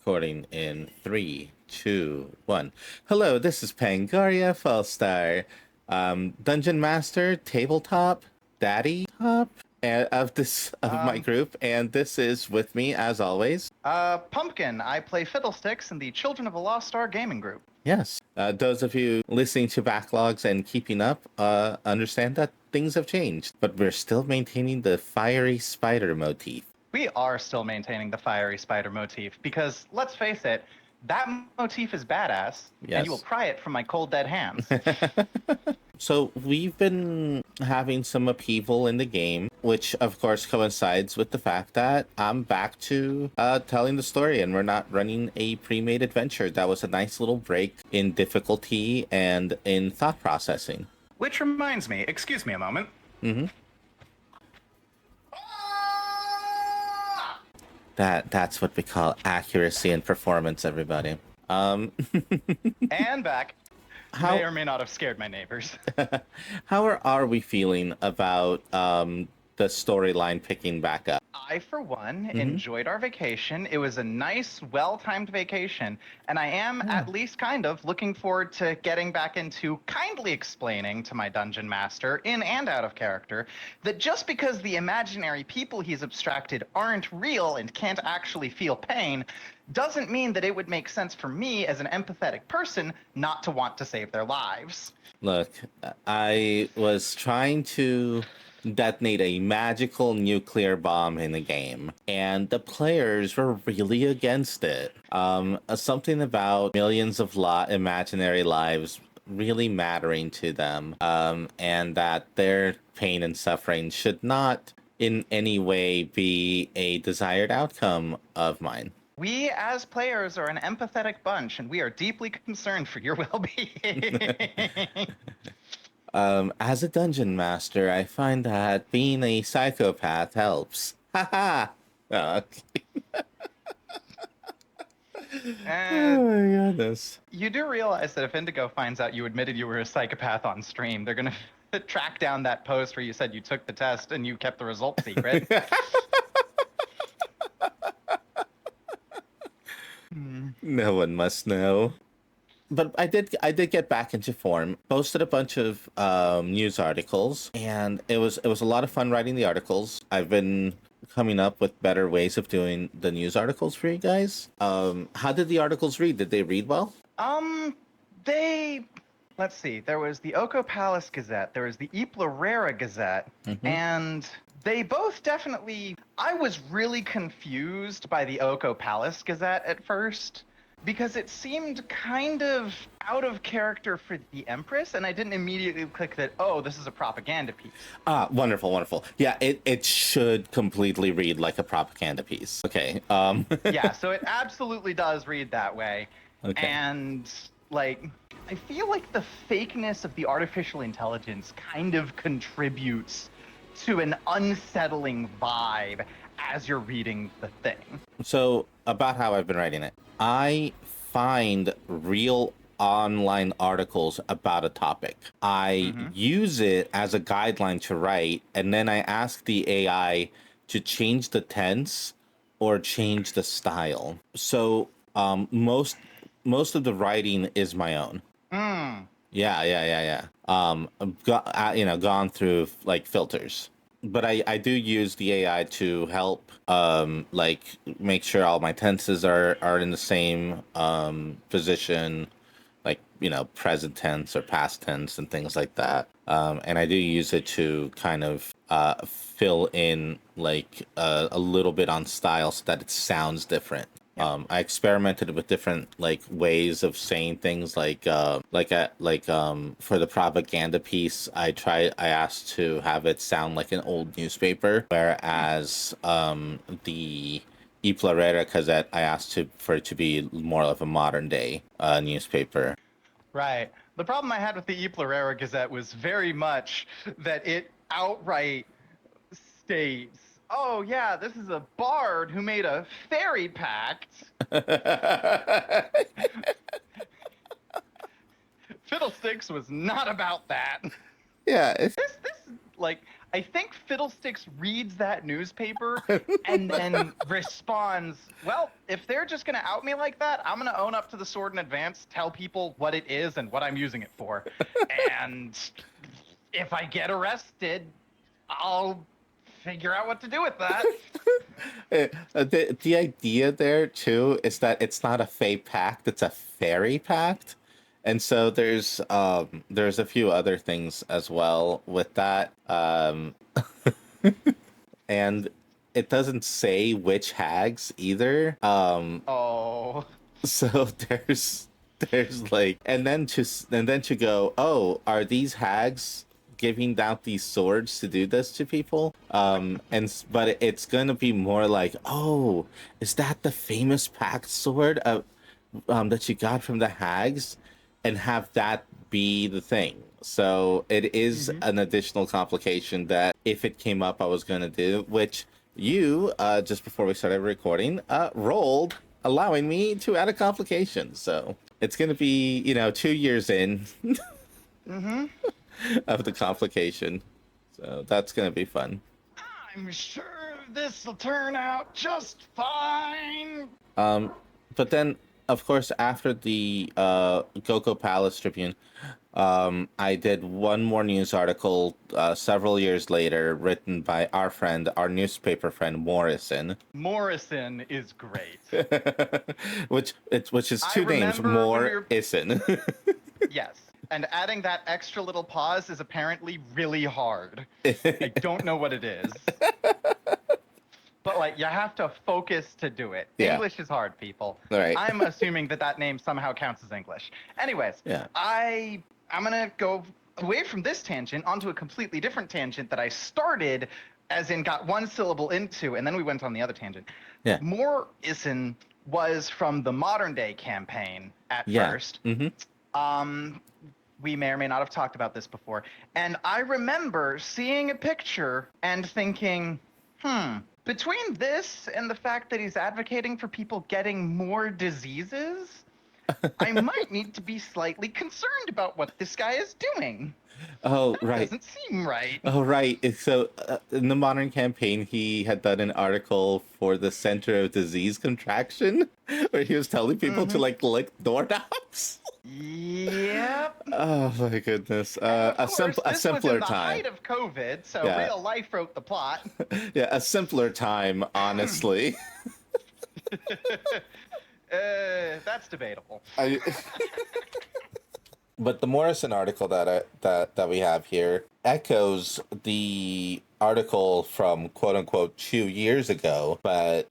Recording in 3, 2, 1. Hello, this is Pangoria, Fallstar, Dungeon Master, Tabletop, Daddy Top of my Um, group, and this is with me as always. Pumpkin. I play Fiddlesticks in the Children of a Lost Star gaming group. Yes, those of you listening to backlogs and keeping up understand that things have changed, but we're still maintaining the fiery spider motif. We are still maintaining the fiery spider motif because, let's face it, that motif is badass, and you will Yes. pry it from my cold dead hands. So we've been having some upheaval in the game, which of course coincides with the fact that I'm back to telling the story and we're not running a pre-made adventure. That was a nice little break in difficulty and in thought processing. Which reminds me, excuse me a moment. Mm-hmm. That's what we call accuracy and performance, everybody. And back. How May or may not have scared my neighbors. how are we feeling about the storyline picking back up? I, for one, enjoyed our vacation. It was a nice, well-timed vacation, and I am at least kind of looking forward to getting back into kindly explaining to my dungeon master, in and out of character, that just because the imaginary people he's abstracted aren't real and can't actually feel pain, doesn't mean that it would make sense for me as an empathetic person not to want to save their lives. Look, I was trying to detonate a magical nuclear bomb in the game, and the players were really against it. Something about millions of imaginary lives really mattering to them, and that their pain and suffering should not in any way be a desired outcome of mine. We, as players, are an empathetic bunch, and we are deeply concerned for your well-being. As a dungeon master, I find that being a psychopath helps. Haha. Okay. Oh my goodness. You do realize that if Indigo finds out you admitted you were a psychopath on stream, they're gonna track down that post where you said you took the test and you kept the result secret. No one must know. But I did get back into form. Posted a bunch of news articles, and it was a lot of fun writing the articles. I've been coming up with better ways of doing the news articles for you guys. How did the articles read? Did they read well? They, let's see, there was the Oko Palace Gazette, there was the Yplarera Gazette, and they both definitely, I was really confused by the Oko Palace Gazette at first, because it seemed kind of out of character for the Empress, and I didn't immediately click that, oh, this is a propaganda piece. Ah, wonderful, wonderful. Yeah, it should completely read like a propaganda piece. Okay. Yeah, so it absolutely does read that way. Okay. And, like, I feel like the fakeness of the artificial intelligence kind of contributes to an unsettling vibe as you're reading the thing. So, about how I've been writing it. I find real online articles about a topic. I use it as a guideline to write, and then I ask the AI to change the tense or change the style. So, most of the writing is my own. Yeah. I've gone through like filters. But I do use the AI to help like make sure all my tenses are in the same position, like, present tense or past tense and things like that. And I do use it to kind of fill in like a little bit on style so that it sounds different. I experimented with different like ways of saying things like for the propaganda piece, I asked to have it sound like an old newspaper, whereas the Yplarera Gazette, I asked for it to be more of a modern day newspaper. Right. The problem I had with the Yplarera Gazette was very much that it outright states, oh yeah, this is a bard who made a fairy pact. Fiddlesticks was not about that. Yeah, This like, I think Fiddlesticks reads that newspaper and then responds, well, if they're just going to out me like that, I'm going to own up to the sword in advance, tell people what it is and what I'm using it for. And if I get arrested, I'll figure out what to do with that. The idea there too is that it's not a Fey pact; it's a fairy pact, and so there's a few other things as well with that. And it doesn't say which hags either. Oh. So there's like, and then to go, oh, are these hags giving out these swords to do this to people? But it's gonna be more like, oh, is that the famous pact sword that you got from the hags, and have that be the thing. So it is an additional complication that if it came up, I was gonna do, which you just before we started recording rolled, allowing me to add a complication. So it's gonna be 2 years in of the complication. So that's gonna be fun. I'm sure this will turn out just fine. But then, of course, after the Goko Palace Tribune, I did one more news article several years later, written by our newspaper friend Morrison. Morrison is great. which is two names, Morrison. Yes, and adding that extra little pause is apparently really hard. I don't know what it is. But like, you have to focus to do it. Yeah. English is hard, people. All right. I'm assuming that name somehow counts as English. Anyways, yeah. I'm gonna go away from this tangent onto a completely different tangent that I started, as in got one syllable into, and then we went on the other tangent. Yeah. Morrison was from the modern day campaign at first. Mm-hmm. We may or may not have talked about this before. And I remember seeing a picture and thinking, between this and the fact that he's advocating for people getting more diseases, I might need to be slightly concerned about what this guy is doing. Oh, that right. Doesn't seem right. Oh, right. So in the modern campaign, he had done an article for the Center of Disease Contraction, where he was telling people to like lick doorknobs. Yep. Oh my goodness. A simpler was in the time. height of COVID, so real life wrote the plot. Yeah, a simpler time, honestly. That's debatable. But the Morrison article that we have here echoes the article from quote unquote 2 years ago, but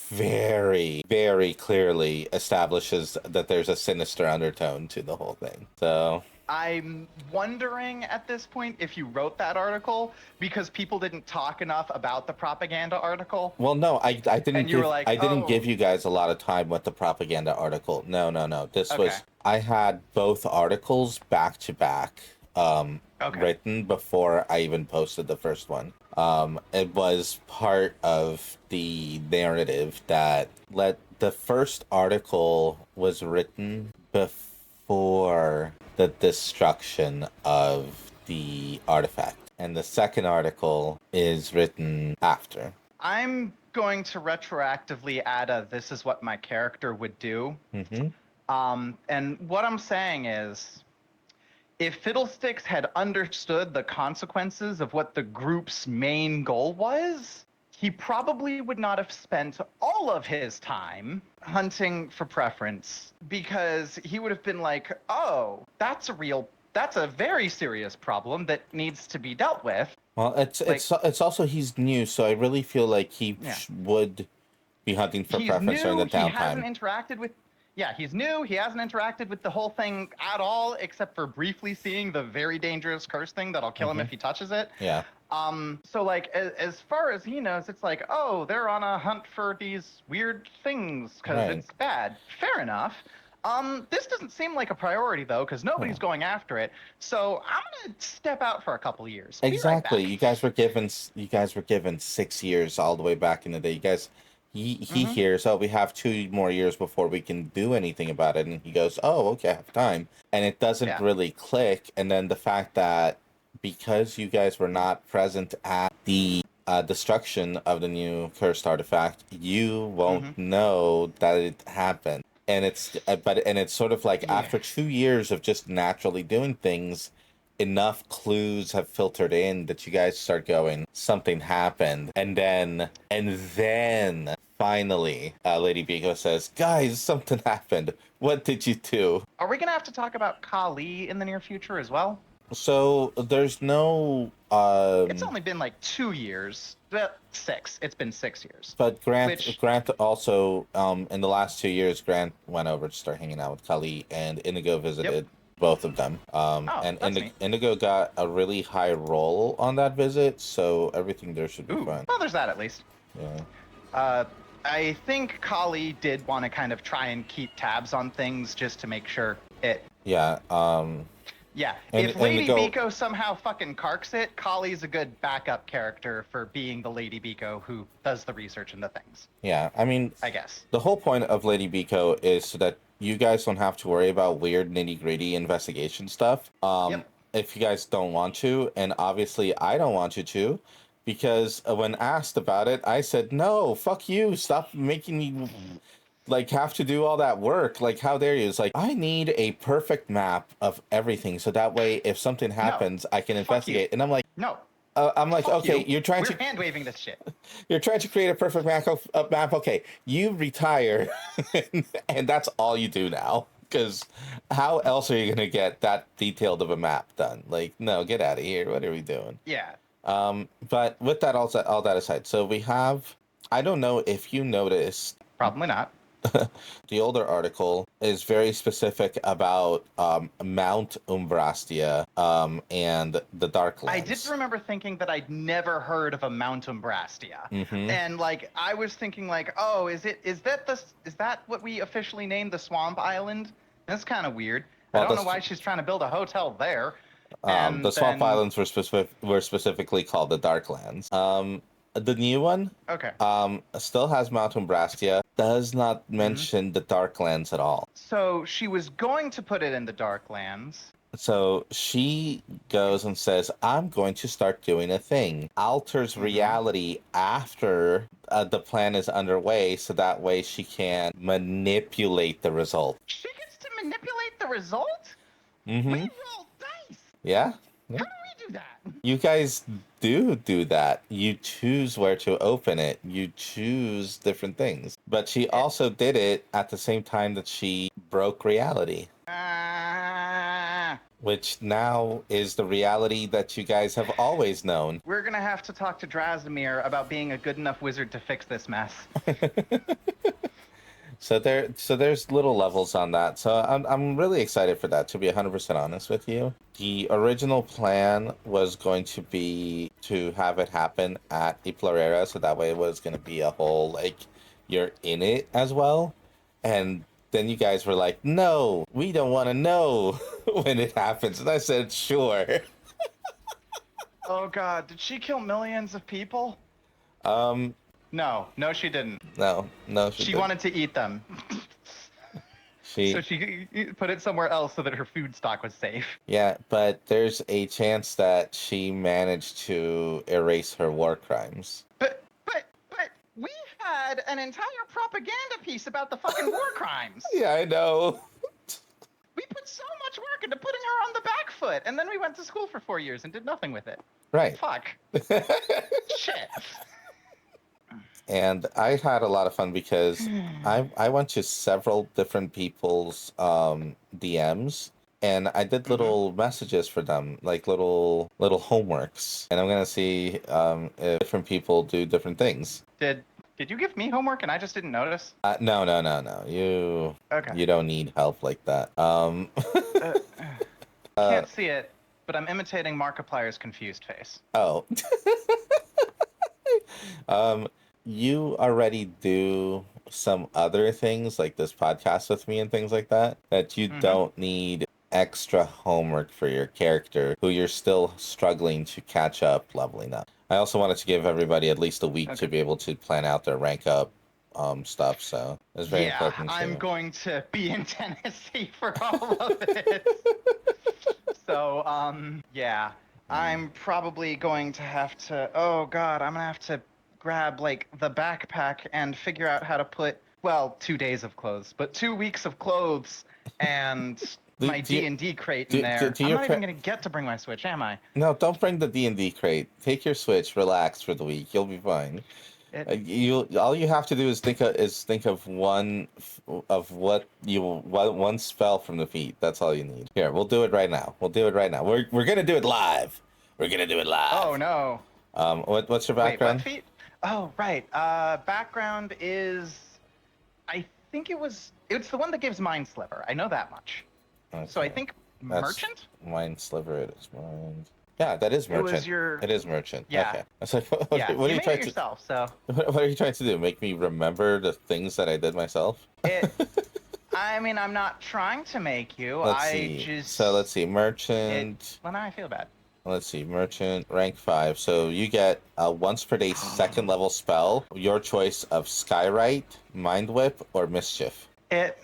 very, very clearly establishes that there's a sinister undertone to the whole thing. So I'm wondering at this point if you wrote that article because people didn't talk enough about the propaganda article. Well, no, I didn't. And you were like, I didn't give you guys a lot of time with the propaganda article. No. This was, I had both articles back to back, written before I even posted the first one. It was part of the narrative that the first article was written before the destruction of the artifact, and the second article is written after. I'm going to retroactively add a "this is what my character would do." And what I'm saying is, if Fiddlesticks had understood the consequences of what the group's main goal was, he probably would not have spent all of his time hunting for preference, because he would have been like, oh, that's a very serious problem that needs to be dealt with. Well, it's also, he's new, so I really feel like he would be hunting for preference during the downtime. He hasn't interacted with he's new. He hasn't interacted with the whole thing at all, except for briefly seeing the very dangerous curse thing that'll kill him if he touches it. Yeah. So like, as far as he knows, it's like, oh, they're on a hunt for these weird things because it's bad. Fair enough. This doesn't seem like a priority though, because nobody's going after it. So I'm gonna step out for a couple years. Exactly. You guys were given 6 years all the way back in the day. You guys. He hears, oh, we have 2 more years before we can do anything about it. And he goes, oh, okay, I have time. And it doesn't really click. And then the fact that because you guys were not present at the destruction of the new cursed artifact, you won't know that it happened. And it's sort of like Yeah. after 2 years of just naturally doing things, enough clues have filtered in that you guys start going, something happened. And then finally, Lady Biko says, guys, something happened. What did you do? Are we gonna have to talk about Kali in the near future as well? So there's no It's only been like 2 years. Well, 6. It's been 6 years. but Which, Grant also in the last 2 years, Grant went over to start hanging out with Kali, and Indigo visited both of them. oh, And that's neat. Indigo got a really high roll on that visit, so everything there should be Ooh, fine. well, there's that at least. Yeah. I think Kali did want to kind of try and keep tabs on things just to make sure it. Yeah. Yeah, And if Lady Indigo- Biko somehow fucking carks it, Kali's a good backup character for being the Lady Biko who does the research and the things, Yeah. I mean, I guess. the whole point of Lady Biko is so that you guys don't have to worry about weird nitty gritty investigation stuff. Yep. If you guys don't want to, and obviously I don't want you to, because when asked about it, I said, no, fuck you. Stop making me like have to do all that work. Like, how dare you? It's like, I need a perfect map of everything. So that way, if something happens, I can investigate. And I'm like, No. I'm like, Fuck okay, you. you're trying We're to hand waving this shit. you're trying to create a perfect map. Okay, you retire, and that's all you do now. Because how else are you gonna get that detailed of a map done? Like, no, get out of here. What are we doing? Yeah. But with that all that aside, so we have. I don't know if you noticed Probably not. the older article is very specific about Mount Umbrastia and the Darklands. I did remember thinking that I'd never heard of a Mount Umbrastia. And like I was thinking like, oh, is that what we officially named the Swamp Island? That's kind of weird. Well, I don't know why she's trying to build a hotel there. And the Swamp then- Islands were specifically called the Darklands. The new one, Okay. still has Mount Umbrastia, does not mention the Darklands at all. So she was going to put it in the Darklands. So she goes and says, I'm going to start doing a thing. Alters reality after the plan is underway, so that way she can manipulate the result. She gets to manipulate the result? Mm-hmm. We roll dice. Yeah? How do we do that? You guys do that. You choose where to open it. You choose different things. But she also did it at the same time that she broke reality, which now is the reality that you guys have always known. We're gonna have to talk to Drazdemir about being a good enough wizard to fix this mess. So there's little levels on that. So I'm really excited for that, to be 100% honest with you. The original plan was going to be to have it happen at Iplorera, so that way it was going to be a whole, like, you're in it as well. And then you guys were like, no, we don't want to know when it happens. And I said, sure. Oh god, did she kill millions of people? No, she didn't. No, She didn't. wanted to eat them. She So she put it somewhere else so that her food stock was safe. Yeah, but there's a chance that she managed to erase her war crimes. But we had an entire propaganda piece about the fucking war crimes. Yeah, I know. We put so much work into putting her on the back foot, and then we went to school for 4 years and did nothing with it. Right. Fuck. Shit. And I had a lot of fun because I went to several different people's DMs, and I did little messages for them, like little homeworks. And I'm gonna see if different people do different things. Did you give me homework and I just didn't notice? No. You don't need help like that. Can't see it, but I'm imitating Markiplier's confused face. Oh. You already do some other things like this podcast with me and things like that you don't need extra homework for your character who you're still struggling to catch up leveling up. I also wanted to give everybody at least a week to be able to plan out their rank up stuff, so it's very important. I'm going to be in Tennessee for all of it. So, yeah. I'm probably going to have to. Oh God, I'm gonna have to grab like the backpack and figure out how to put. Well, 2 days of clothes, but 2 weeks of clothes and Do, my do you, D&D crate in there. do I'm your not even gonna get to bring my Switch, am I? No, don't bring the D&D crate. Take your Switch, relax for the week. You'll be fine. It. You all you have to do is think of one of one spell from the feat. That's all you need. Here, we'll do it right now. We'll do it right now. We're gonna do it live. We're gonna do it Oh live. no. What's your Wait, what background? feat? Oh right. Background is. I think it's the one that gives Mind Sliver. I know that much. So I Okay, think that's Merchant. Mind Sliver. It is mind. Yeah, that is It was merchant. your. It is merchant. Yeah. Okay. I was like, Yeah. what are You you made it trying to? yourself, so What are you trying to do? Make me remember the things that I did myself? it. I mean, I'm not trying to make you. Let's I see. So just let's see. it. Merchant. Well, now I feel bad. Let's see. Merchant rank 5. So you get a once per day second level spell. Your choice of Skywrite, Mind Whip, or Mischief. It.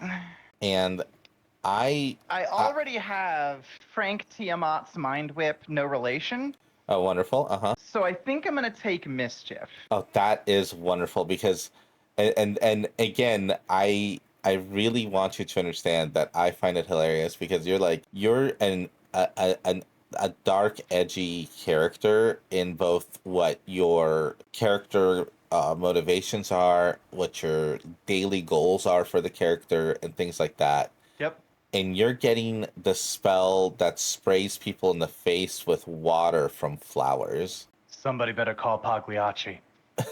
And I. I I already have Frank Tiamat's Mind Whip, no relation. oh, wonderful. Uh huh. So I think I'm gonna take Mischief. Oh, that is wonderful because, and again, I really want you to understand that I find it hilarious because you're a dark, edgy character in both what your character motivations are, what your daily goals are for the character, and things like that. Yep. And you're getting the spell that sprays people in the face with water from flowers. Somebody better call Pagliacci,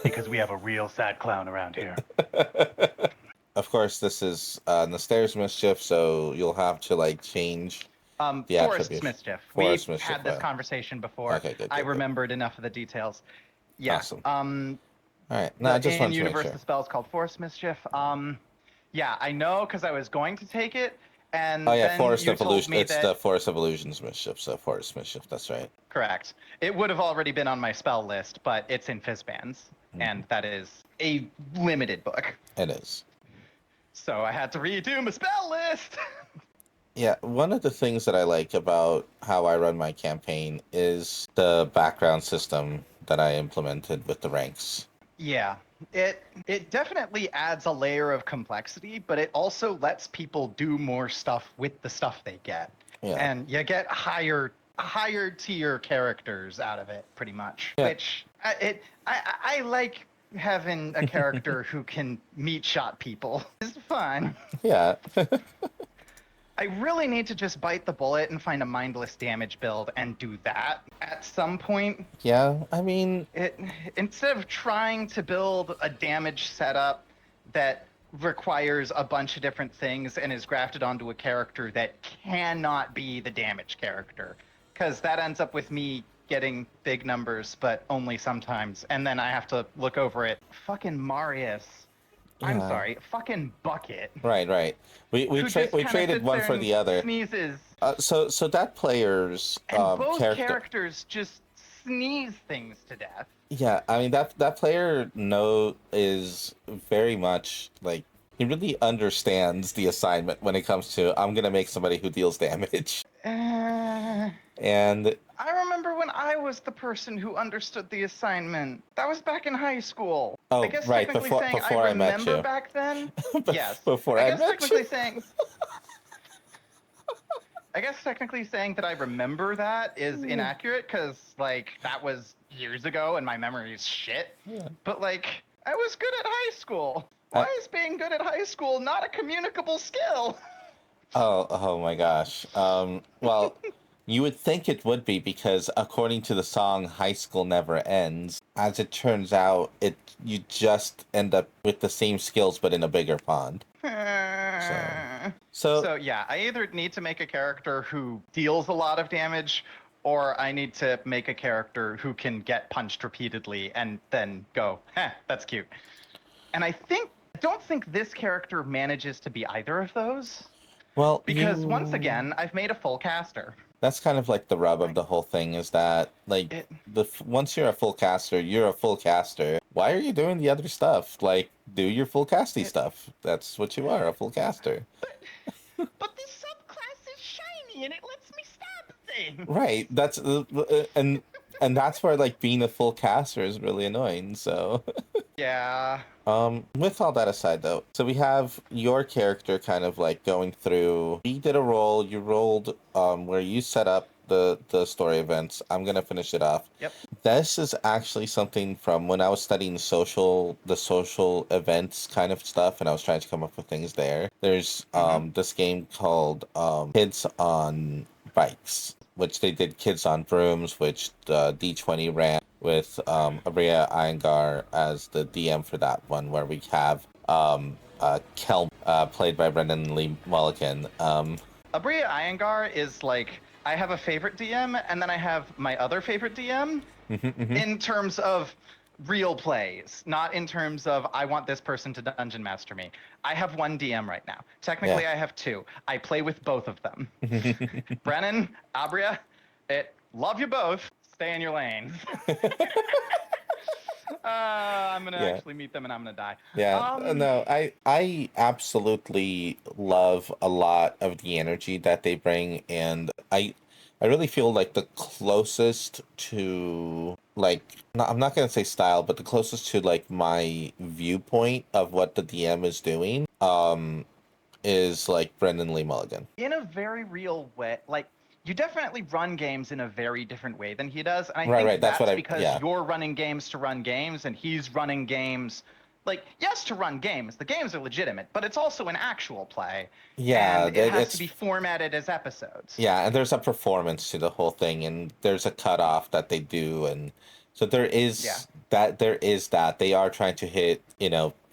because we have a real sad clown around here. Of course, this is Nastairs Mischief, so you'll have to like change the Forest attributes. Mischief. Forest We've Mischief. had this conversation before. Okay, good. I Good. remembered enough of the details. Yeah. Awesome. All right. No, I The just wanted to make in-universe sure. the spell is called Forest Mischief. Yeah, I know because I was going to take it, and Oh yeah, then Forest you of told Illusion. me It's that the Forest of Illusions Mischief. So Forest Mischief. That's right. correct. It would have already been on my spell list, but it's in Fizzbands, and that is a limited book. It is. So I had to redo my spell list. Yeah, one of the things that I like about how I run my campaign is the background system that I implemented with the ranks. Yeah, it definitely adds a layer of complexity, but it also lets people do more stuff with the stuff they get. Yeah. And you get higher tier characters out of it, pretty much. Yeah. Which I like having a character who can meat shot people. It's fun. Yeah. I really need to just bite the bullet and find a mindless damage build and do that at some point. Yeah. I mean, Instead of trying to build a damage setup that requires a bunch of different things and is grafted onto a character that cannot be the damage character, because that ends up with me getting big numbers, but only sometimes, and then I have to look over it. Fucking Marius. I'm Yeah. sorry, fucking Bucket. right. We Who just kinda traded sits one there for and the other. Sneezes. So that player's And both character. characters just sneeze things to death. Yeah, I mean that player is very much like he really understands the assignment when it comes to I'm gonna make somebody who deals damage. And I remember when I was the person who understood the assignment. That was back in high school. Oh, I guess right, technically before- saying before I met remember you. back then. Yes. before I guess met technically you. saying. I guess technically saying that I remember that is inaccurate because like that was years ago and my memory is shit. Yeah. But like I was good at high school. Why is being good at high school not a communicable skill? Oh my gosh. Well, you would think it would be because according to the song "High School Never Ends," as it turns out, you just end up with the same skills but in a bigger pond. So yeah, I either need to make a character who deals a lot of damage, or I need to make a character who can get punched repeatedly and then go, that's cute. And I don't think this character manages to be either of those. Well, Because once again, I've made a full caster. that's kind of like the rub of the whole thing is that like once you're a full caster, you're a full caster. Why are you doing the other stuff? Like do your full casty stuff. That's what you are, a full caster. But this subclass is shiny and it lets me stab me. Right. That's and that's where like being a full caster is really annoying. So Yeah. with all that aside though, so we have your character kind of like going through. You did a roll. You rolled where you set up the story events. I'm gonna finish it off. Yep. This is actually something from when I was studying the social events kind of stuff, and I was trying to come up with things there. There's this game called Kids on Bikes, which they did Kids on Brooms, which D20 ran with Abria Iyengar as the DM for that one, where we have Kel, played by Brendan Lee Mulligan. Abria Iyengar is like, I have a favorite DM, and then I have my other favorite DM in terms of real plays, not in terms of I want this person to dungeon master me. I have one DM right now. Technically, Yeah. I have two. I play with both of them. Brennan, Abria, love you both. Stay in your lanes. I'm gonna Yeah. actually meet them and I'm gonna die. Yeah, no, I absolutely love a lot of the energy that they bring, and I really feel like the closest to like I'm not gonna say style, but the closest to like my viewpoint of what the DM is doing, is like Brendan Lee Mulligan. In a very real way, like you definitely run games in a very different way than he does, and I Right, think right. That's what because yeah. you're running games to run games and he's running games, like, yes, to run games. The games are legitimate, but it's also an actual play, Yeah, and it has to it's be formatted as episodes. yeah, and there's a performance to the whole thing, and there's a cutoff that they do, and so there Yeah. is that. There is that they are trying to hit,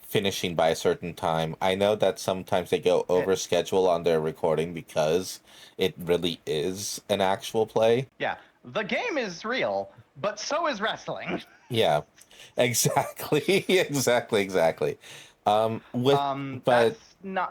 finishing by a certain time. I know that sometimes they go over schedule on their recording because it really is an actual play. Yeah, the game is real, but so is wrestling. Yeah, exactly, exactly. With but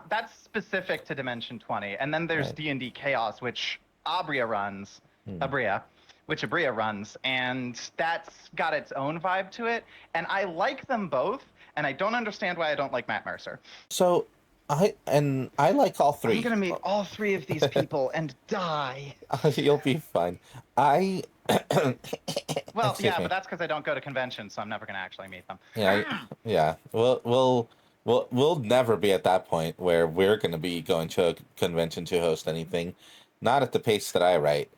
That's specific to Dimension 20, and then there's right. D&D Chaos, which Abria runs, Hmm. Abria runs, and that's got its own vibe to it. And I like them both, and I don't understand why I don't like Matt Mercer. So I like all I'm three. gonna meet all three of these people and die. You'll be fine. I Well, excuse yeah, me. but that's because I don't go to conventions, so I'm never gonna actually meet them. Yeah, yeah. We'll never be at that point where we're gonna be going to a convention to host anything. Not at the pace that I write.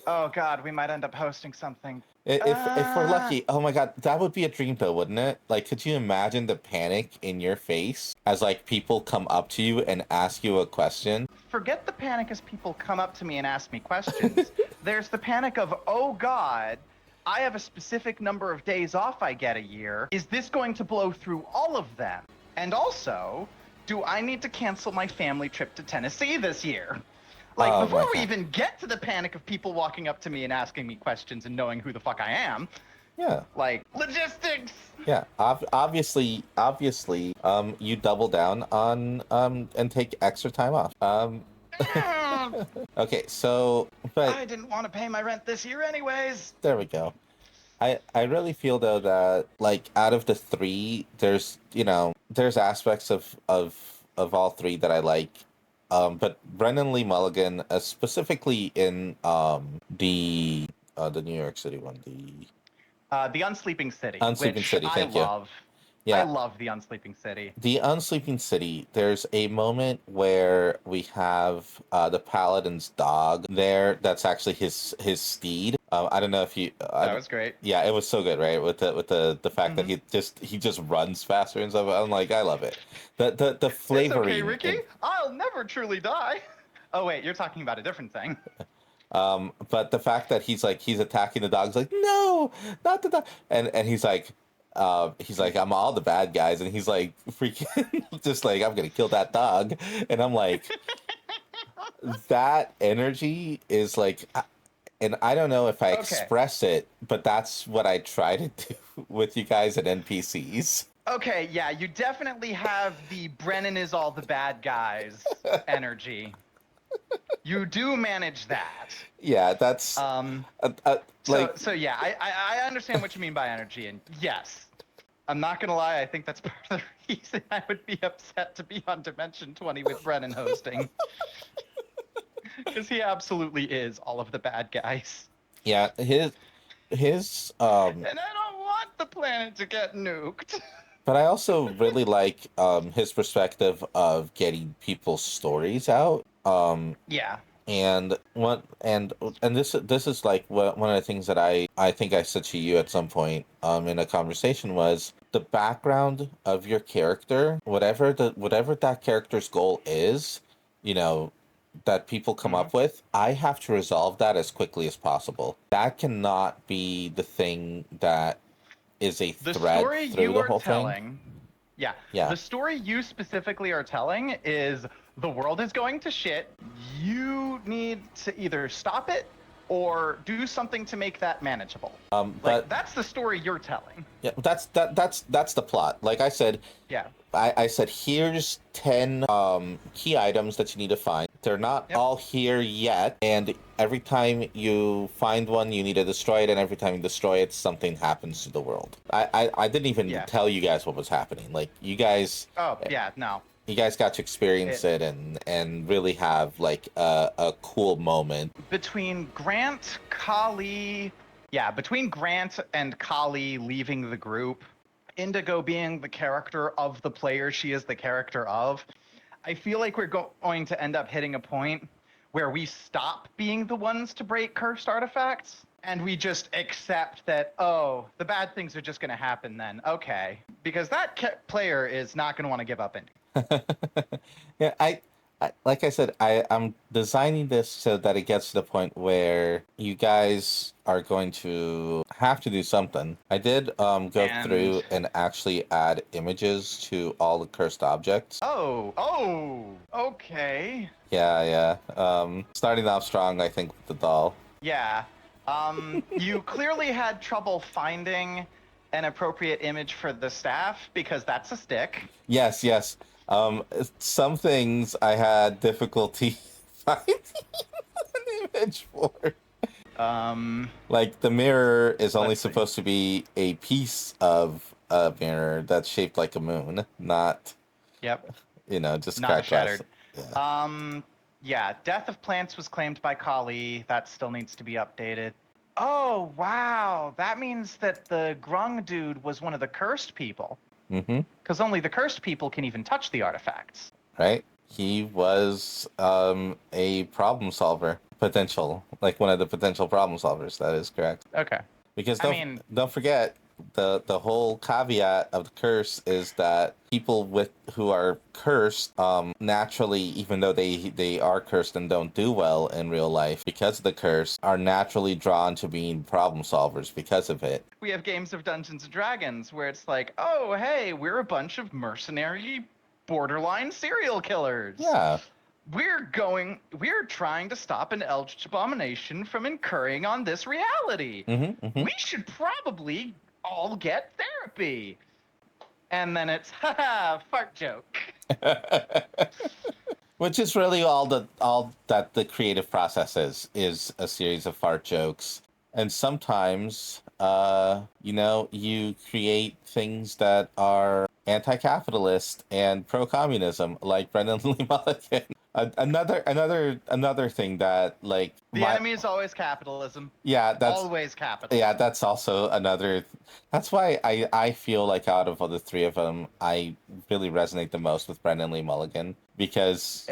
Oh God, we might end up hosting something. If we're lucky, oh my God, that would be a dream though, wouldn't it? Like, could you imagine the panic in your face as like people come up to you and ask you a question? Forget the panic as people come up to me and ask me questions. There's the panic of, oh God, I have a specific number of days off I get a year. Is this going to blow through all of them? And also, do I need to cancel my family trip to Tennessee this year? Like, Oh before my we God. even get to the panic of people walking up to me and asking me questions and knowing who the fuck I am, Yeah. like, logistics! Yeah, obviously, you double down on and take extra time off. Okay, so but I didn't want to pay my rent this year anyways. there we go. I really feel though that like out of the three, there's aspects of all three that I like. But Brendan Lee Mulligan, specifically in the New York City one, The Unsleeping City, Unsleeping which City. I Thank you. love. I Yeah, love The Unsleeping City. the Unsleeping City, there's a moment where we have the Paladin's dog there. That's actually his steed. I don't know if you. That was great. Yeah, it was so good, right? With the fact that he just runs faster and stuff. I'm like, I love it. The It's okay, flavoring Ricky. I'll never truly die. Oh wait, you're talking about a different thing. but the fact that he's attacking the dog's like, no, not the dog, and he's like, I'm all the bad guys, and he's like freaking just like, I'm gonna kill that dog, and I'm like, that energy is like, and I don't know if I Okay. express it, but that's what I try to do with you guys and NPCs. Okay, yeah, you definitely have the Brennan is all the bad guys energy. You do manage that. Yeah, that's like So yeah, I understand what you mean by energy, and yes, I'm not gonna lie, I think that's part of the reason I would be upset to be on Dimension 20 with Brennan hosting. Because he absolutely is all of the bad guys. Yeah, his And I don't want the planet to get nuked. but I also really like his perspective of getting people's stories out. Yeah. And what and this is like one of the things that I think I said to you at some point in a conversation was the background of your character, whatever that character's goal is, you know, that people come Mhm. up with, I have to resolve that as quickly as possible. That cannot be the thing that is a The thread story through you the are whole thing. telling, yeah, Yeah. the story you specifically are telling is the world is going to shit. You need to either stop it or do something to make that manageable. Like But that's the story you're telling. yeah, that's the plot. Like I said, Yeah. I said, here's 10 key items that you need to find. They're not Yep. all here yet, and every time you find one, you need to destroy it, and every time you destroy it, something happens to the world. I didn't even Yeah. tell you guys what was happening. Like, Oh, yeah, no. you guys got to experience it and really have, like, a cool moment. Between Grant, Kali, yeah, between Grant and Kali leaving the group, Indigo being the character of the player she is the character of, I feel like we're going to end up hitting a point where we stop being the ones to break cursed artifacts and we just accept that, oh, the bad things are just going to happen then. Okay. Because that player is not going to want to give up in. Yeah, like I said, I'm designing this so that it gets to the point where you guys are going to have to do something. I did go And through and actually add images to all the cursed objects. oh, okay. Yeah. Starting off strong, I think, with the doll. Yeah. You clearly had trouble finding an appropriate image for the staff because that's a stick. Yes. Some things I had difficulty finding an image for. Like the mirror is only Let's see. supposed to be a piece of a mirror that's shaped like a moon, not Yep. just Not a cracked glass. shattered. Yeah. Yeah, Death of Plants was claimed by Kali. That still needs to be updated. Oh, wow. That means that the Grung dude was one of the cursed people. Mm-hmm. Because only the cursed people can even touch the artifacts. Right. He was a problem solver, potential, like one of the potential problem solvers. That is correct. Okay. Because I mean, don't forget the whole caveat of the curse is that people who are cursed naturally, even though they are cursed and don't do well in real life because of the curse, are naturally drawn to being problem solvers because of it. we have games of Dungeons and Dragons where it's like, oh, hey, we're a bunch of mercenary borderline serial killers. Yeah. We're trying to stop an eldritch abomination from incurring on this reality. Mm-hmm. We should probably all get therapy. And then it's, haha, fart joke. Which is really all that the creative process is a series of fart jokes. And sometimes you create things that are anti-capitalist and pro-communism, like Brendan Lee Mulligan. Another thing that like The enemy is always capitalism. yeah, that's always capitalism. yeah, that's also another. That's why I feel like out of all the three of them, I really resonate the most with Brendan Lee Mulligan because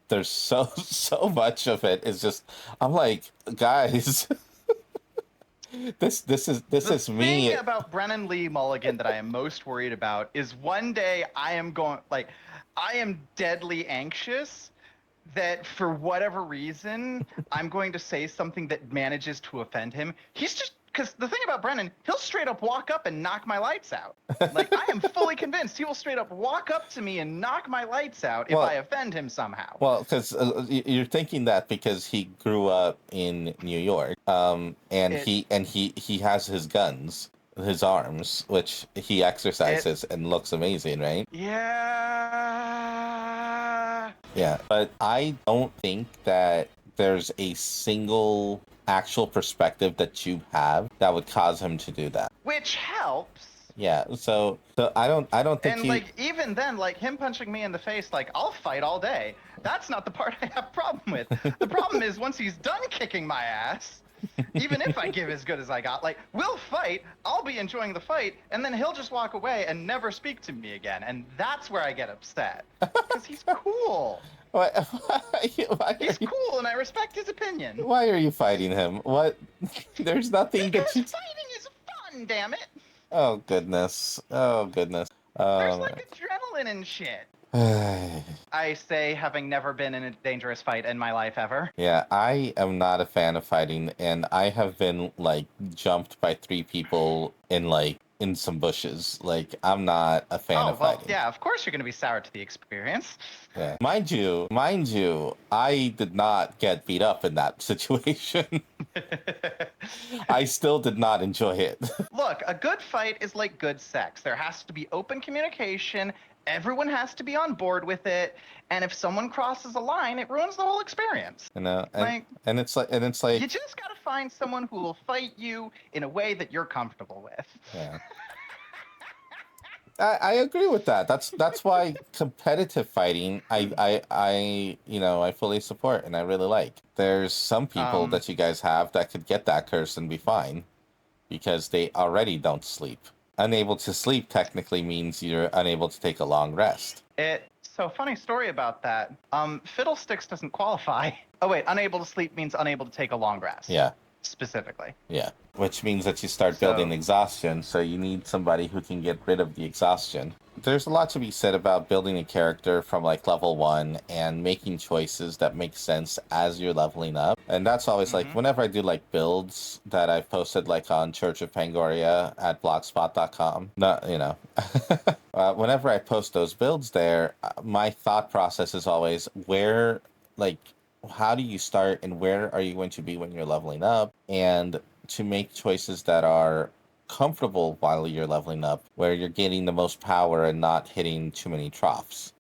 there's so much of it. It's just I'm like, guys, this is me. The thing about Brennan Lee Mulligan that I am most worried about is one day I am deadly anxious that for whatever reason I'm going to say something that manages to offend him. He's just because the thing about Brennan, he'll straight up walk up and knock my lights out. Like I am fully convinced he will straight up walk up to me and knock my lights out if I offend him somehow. Well, because you're thinking that because he grew up in New York, he has his guns, his arms, which he exercises and looks amazing, right? Yeah. Yeah, but I don't think that there's a single actual perspective that you have that would cause him to do that. Which helps Yeah. So I don't think And he. like even then, like him punching me in the face, like I'll fight all day. That's not the part I have problem with. The problem is once he's done kicking my ass, even if I give as good as I got, like we'll fight, I'll be enjoying the fight, and then he'll just walk away and never speak to me again. And that's where I get upset. Because he's cool. Why, He's cool and I respect his opinion. why are you fighting him? What? There's nothing that Because you. fighting is fun, damn it. Oh goodness. Oh goodness. There's like adrenaline and shit. I say, having never been in a dangerous fight in my life ever. Yeah, I am not a fan of fighting, and I have been like jumped by 3 people in some bushes. Like I'm not a fan Oh, of well, fighting. yeah, of course you're going to be sour to the experience. Yeah. Mind you, I did not get beat up in that situation. I still did not enjoy it. Look, a good fight is like good sex. There has to be open communication. Everyone has to be on board with it. And if someone crosses a line, it ruins the whole experience. You know, Like, and it's like you just got to find someone who will fight you in a way that you're comfortable with. yeah. I agree with that. That's why competitive fighting I fully support and I really like. There's some people that you guys have that could get that curse and be fine because they already don't sleep. Unable to sleep technically means you're unable to take a long rest. So funny story about that. Fiddlesticks doesn't qualify. Oh wait, unable to sleep means unable to take a long rest. Yeah. Specifically. Yeah. Which means that you start building exhaustion, so you need somebody who can get rid of the exhaustion. There's a lot to be said about building a character from like level 1 and making choices that make sense as you're leveling up. And that's always like whenever I do like builds that I've posted like on Church of Pangoria at blogspot.com. Whenever I post those builds there, my thought process is always how do you start and where are you going to be when you're leveling up, and to make choices that are comfortable while you're leveling up, where you're getting the most power and not hitting too many troughs.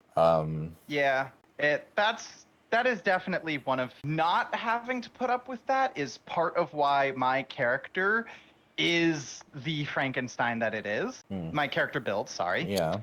Yeah, that is definitely one of not having to put up with that is part of why my character is the Frankenstein that it is. My character build, sorry. Yeah.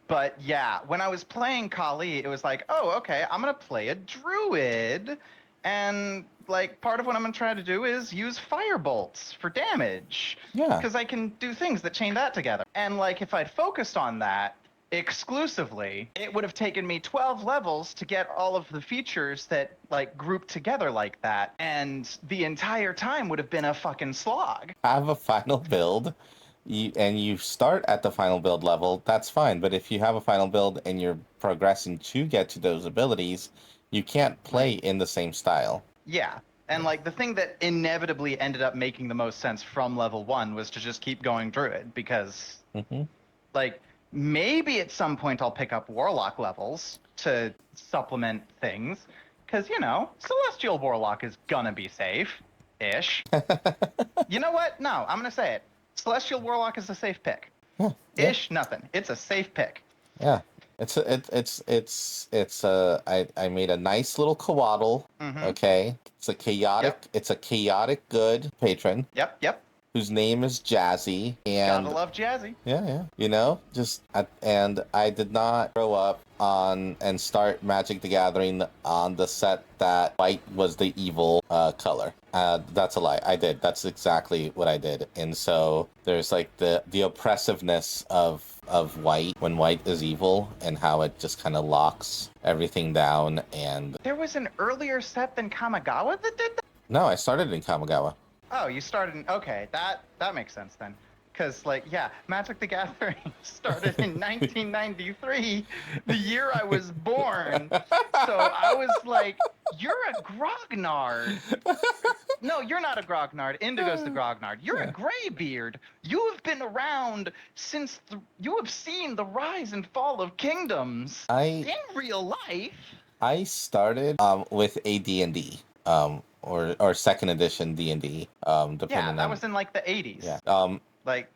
But yeah, when I was playing Kali, it was like, oh, okay, I'm gonna play a druid, and like part of what I'm gonna try to do is use fire bolts for damage. Yeah. Because I can do things that chain that together. And like if I'd focused on that exclusively, it would have taken me 12 levels to get all of the features that like group together like that, and the entire time would have been a fucking slog. Have a final build. You start at the final build level, that's fine. But if you have a final build and you're progressing to get to those abilities, you can't play in the same style. Yeah. And like the thing that inevitably ended up making the most sense from level 1 was to just keep going druid, because like maybe at some point I'll pick up warlock levels to supplement things, because celestial warlock is gonna be safe-ish. You know what? No, I'm gonna say it. Celestial Warlock is a safe pick. Ish, nothing. It's a safe pick. Yeah. I made a nice little coatl. Okay. It's a chaotic good patron. Yep. Whose name is Jazzy, and gotta love Jazzy. Yeah. And I did not grow up on and start Magic the Gathering on the set that white was the evil color. That's a lie. I did. That's exactly what I did. And so there's like the oppressiveness of white when white is evil, and how it just kind of locks everything down. And there was an earlier set than Kamigawa that did that? No, I started in Kamigawa. Oh, you started in... Okay, that makes sense then. Because, like, yeah, Magic the Gathering started in 1993, the year I was born. So I was like, you're a grognard. No, you're not a grognard. Indigo's the grognard. You're a graybeard. You have been around since... you have seen the rise and fall of kingdoms. In real life. I started with a D&D. Or second edition D&D, depending on... that was in like the 80s. Yeah. But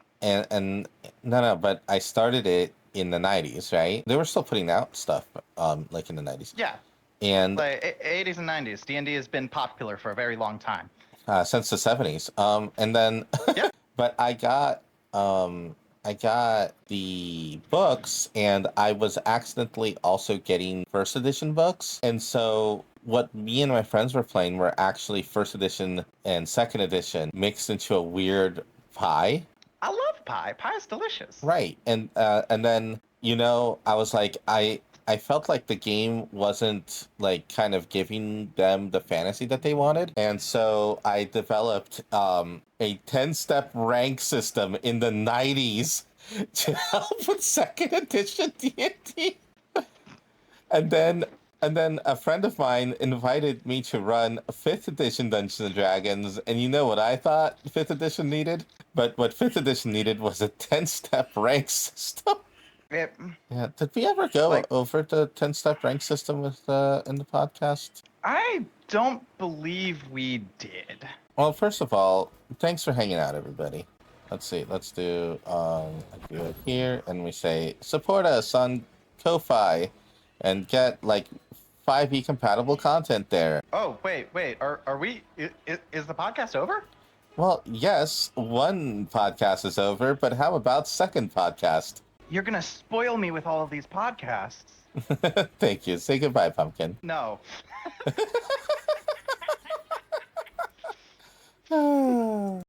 I started it in the 90s, right? They were still putting out stuff, like in the 90s. Yeah. And like 80s and 90s, D&D has been popular for a very long time. Since the 70s. And then, but I got I got the books, and I was accidentally also getting first edition books. And so what me and my friends were playing were actually first edition and second edition mixed into a weird pie. I love pie. Pie is delicious. Right. And then, I was like, I felt like the game wasn't like kind of giving them the fantasy that they wanted. And so I developed a 10-step rank system in the 90s to help with second edition D&D. And then and then a friend of mine invited me to run 5th edition Dungeons and Dragons, and you know what I thought 5th edition needed? But what 5th edition needed was a 10-step rank system. It, Yeah, did we ever go Like- over the 10-step rank system with in the podcast? I don't believe we did. Well, first of all, thanks for hanging out, everybody. Let's see. Let's do it here, and we say support us on Ko-fi, and get like 5e compatible content there. Oh, wait. Are we? Is the podcast over? Well, yes, one podcast is over, but how about second podcast? You're gonna spoil me with all of these podcasts. Thank you. Say goodbye, Pumpkin. No.